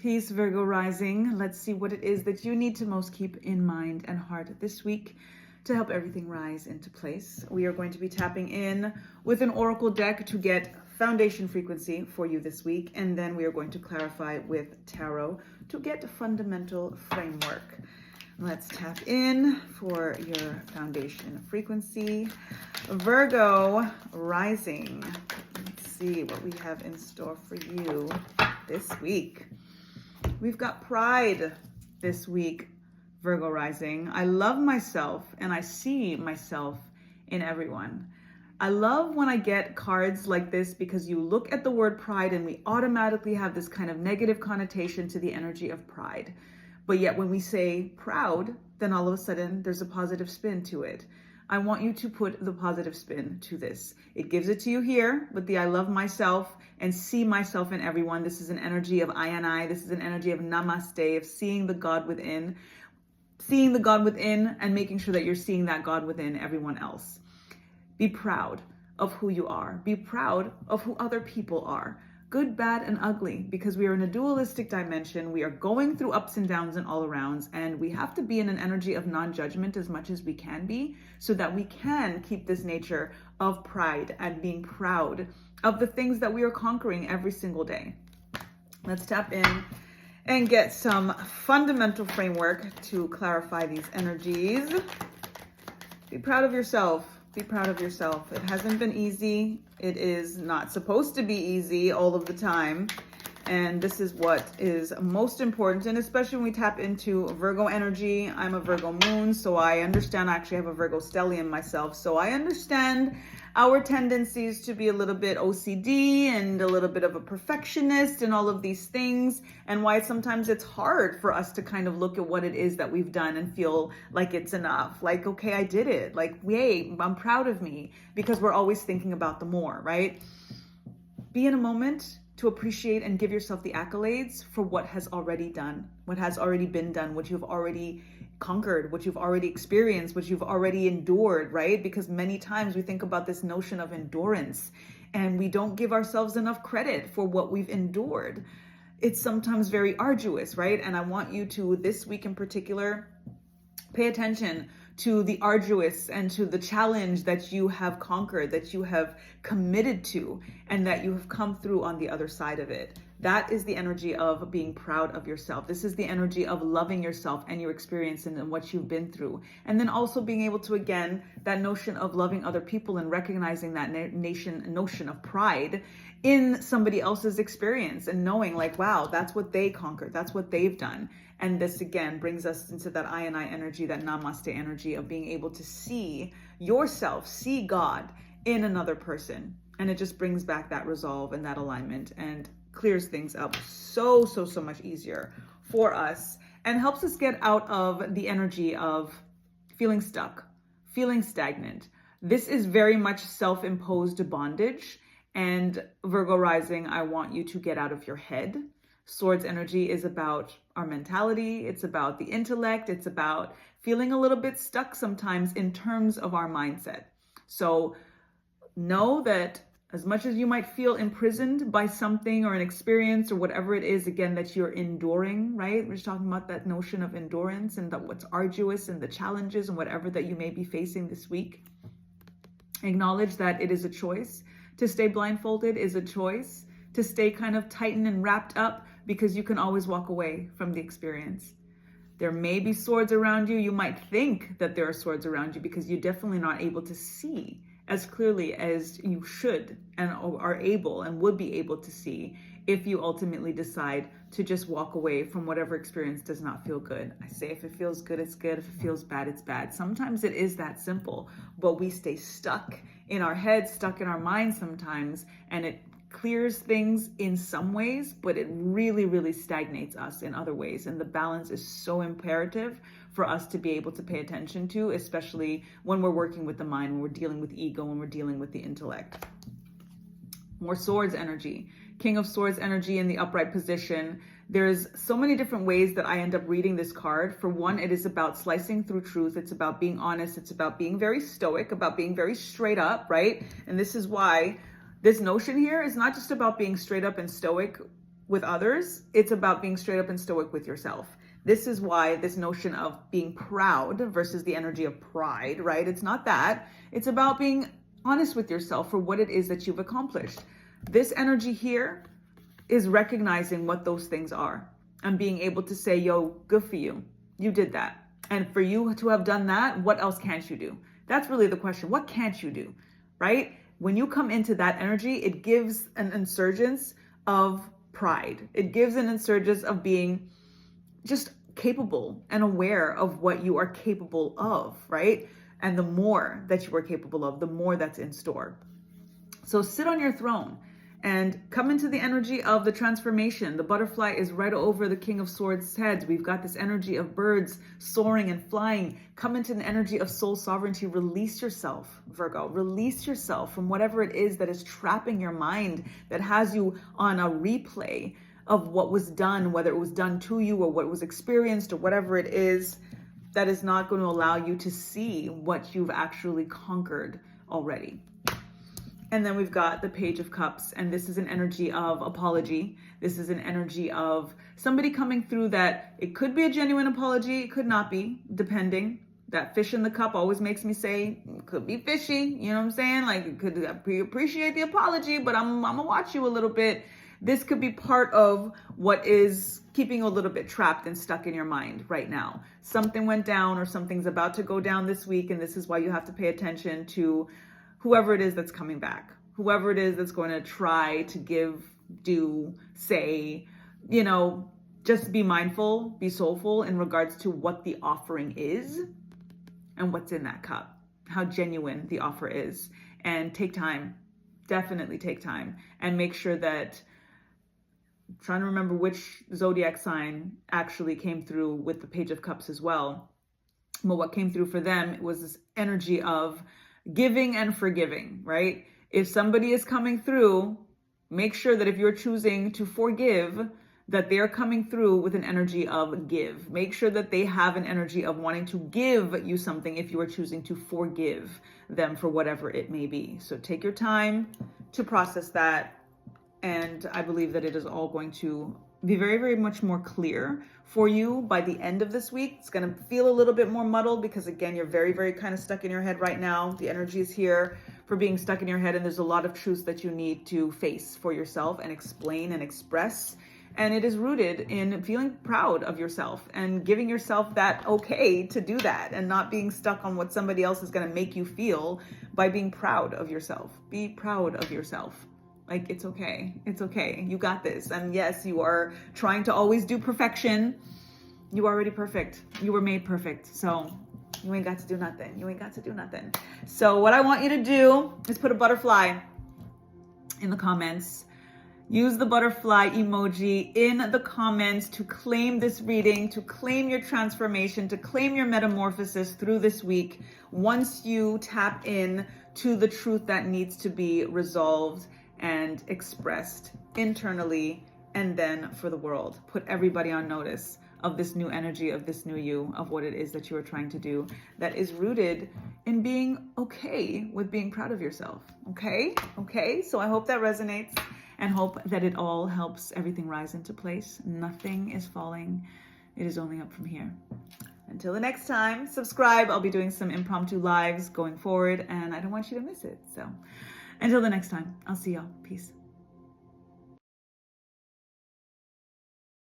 Peace, Virgo rising. Let's see what it is that you need to most keep in mind and heart this week to help everything rise into place. We are going to be tapping in with an oracle deck to get foundation frequency for you this week, and then we are going to clarify with tarot to get fundamental framework. Let's tap in for your foundation frequency. Virgo rising. Let's see what we have in store for you this week. We've got pride this week, Virgo rising. I love myself and I see myself in everyone. I love when I get cards like this because you look at the word pride and we automatically have this kind of negative connotation to the energy of pride. But yet when we say proud, then all of a sudden there's a positive spin to it. I want you to put the positive spin to this. It gives it to you here with the I love myself and see myself in everyone. This is an energy of I and I. This is an energy of namaste, of seeing the God within. Seeing the God within and making sure that you're seeing that God within everyone else. Be proud of who you are. Be proud of who other people are. Good, bad, and ugly, because we are in a dualistic dimension. We are going through ups and downs and all arounds, and we have to be in an energy of non-judgment as much as we can be so that we can keep this nature of pride and being proud of the things that we are conquering every single day. Let's tap in and get some fundamental framework to clarify these energies. Be proud of yourself. Be proud of yourself. It hasn't been easy. It is not supposed to be easy all of the time. And this is what is most important. And especially when we tap into Virgo energy. I'm a Virgo moon, so I understand. I actually have a Virgo stellium myself. So I understand our tendencies to be a little bit OCD and a little bit of a perfectionist and all of these things, and why sometimes it's hard for us to kind of look at what it is that we've done and feel like it's enough. Like, okay, I did it. Like, yay, I'm proud of me, because we're always thinking about the more, right? Be in a moment to appreciate and give yourself the accolades for what has already done, what has already been done, what you've already conquered, what you've already experienced, what you've already endured, right? Because many times we think about this notion of endurance and we don't give ourselves enough credit for what we've endured. It's sometimes very arduous, right? And I want you to, this week in particular, pay attention to the arduous and to the challenge that you have conquered, that you have committed to, and that you have come through on the other side of it. That is the energy of being proud of yourself. This is the energy of loving yourself and your experience and what you've been through. And then also being able to, again, that notion of loving other people and recognizing that notion of pride in somebody else's experience and knowing like, wow, that's what they conquered. That's what they've done. And this again brings us into that I and I energy, that namaste energy of being able to see yourself, see God in another person. And it just brings back that resolve and that alignment and clears things up so much easier for us and helps us get out of the energy of feeling stuck, feeling stagnant. This is very much self-imposed bondage. And Virgo rising, I want you to get out of your head. Swords energy is about our mentality. It's about the intellect. It's about feeling a little bit stuck sometimes in terms of our mindset. So know that as much as you might feel imprisoned by something or an experience or whatever it is, again, that you're enduring, right? We're just talking about that notion of endurance and that what's arduous and the challenges and whatever that you may be facing this week. Acknowledge that it is a choice. To stay blindfolded is a choice. To stay kind of tightened and wrapped up, because you can always walk away from the experience. There may be swords around you. You might think that there are swords around you because you're definitely not able to see as clearly as you should and are able and would be able to see if you ultimately decide to just walk away from whatever experience does not feel good. I say if it feels good, it's good. If it feels bad, it's bad. Sometimes it is that simple, but we stay stuck in our heads, stuck in our minds sometimes, and it clears things in some ways, but it really stagnates us in other ways. And the balance is so imperative for us to be able to pay attention to, especially when we're working with the mind, when we're dealing with ego, when we're dealing with the intellect. More swords energy. King of Swords energy in the upright position. There's so many different ways that I end up reading this card. For one, it is about slicing through truth. It's about being honest. It's about being very stoic, about being very straight up, right? And this is why this notion here is not just about being straight up and stoic with others. It's about being straight up and stoic with yourself. This is why this notion of being proud versus the energy of pride, right? It's not that. It's about being honest with yourself for what it is that you've accomplished. This energy here is recognizing what those things are and being able to say, yo, good for you. You did that. And for you to have done that, what else can't you do? That's really the question. What can't you do, right? When you come into that energy, it gives an insurgence of pride. It gives an insurgence of being just capable and aware of what you are capable of, right? And the more that you are capable of, the more that's in store. So sit on your throne and come into the energy of the transformation. The butterfly is right over the King of Swords' head. We've got this energy of birds soaring and flying. Come into the energy of soul sovereignty. Release yourself, Virgo. Release yourself from whatever it is that is trapping your mind, that has you on a replay of what was done, whether it was done to you or what was experienced or whatever it is, that is not going to allow you to see what you've actually conquered already. And then we've got the Page of Cups, and this is an energy of apology. This is an energy of somebody coming through that it could be a genuine apology, it could not be, depending. That fish in the cup always makes me say, it could be fishy, you know what I'm saying? Like, it could appreciate the apology, but I'm gonna watch you a little bit. This could be part of what is keeping you a little bit trapped and stuck in your mind right now. Something went down or something's about to go down this week, and this is why you have to pay attention to whoever it is that's coming back, whoever it is that's going to try to give, do, say, you know, just be mindful, be soulful in regards to what the offering is and what's in that cup, how genuine the offer is. And take time, definitely take time, and make sure that, I'm trying to remember which zodiac sign actually came through with the Page of Cups as well. But what came through for them was this energy of giving and forgiving, right? If somebody is coming through, make sure that if you're choosing to forgive, that they're coming through with an energy of give. Make sure that they have an energy of wanting to give you something if you are choosing to forgive them for whatever it may be. So take your time to process that. And I believe that it is all going to be very, very much more clear for you by the end of this week. It's going to feel a little bit more muddled because, again, you're very, very kind of stuck in your head right now. The energy is here for being stuck in your head, and there's a lot of truths that you need to face for yourself and explain and express. And it is rooted in feeling proud of yourself and giving yourself that okay to do that, and not being stuck on what somebody else is going to make you feel by being proud of yourself. Be proud of yourself. Like, it's okay. It's okay. You got this. And yes, you are trying to always do perfection. You are already perfect. You were made perfect. So you ain't got to do nothing. You ain't got to do nothing. So what I want you to do is put a butterfly in the comments. Use the butterfly emoji in the comments to claim this reading, to claim your transformation, to claim your metamorphosis through this week. Once you tap in to the truth that needs to be resolved and expressed internally and then for the world. Put everybody on notice of this new energy, of this new you, of what it is that you are trying to do that is rooted in being okay with being proud of yourself. Okay? So I hope that resonates and hope that it all helps everything rise into place. Nothing is falling. It is only up from here. Until the next time, subscribe. I'll be doing some impromptu lives going forward, and I don't want you to miss it. So until the next time, I'll see y'all. Peace.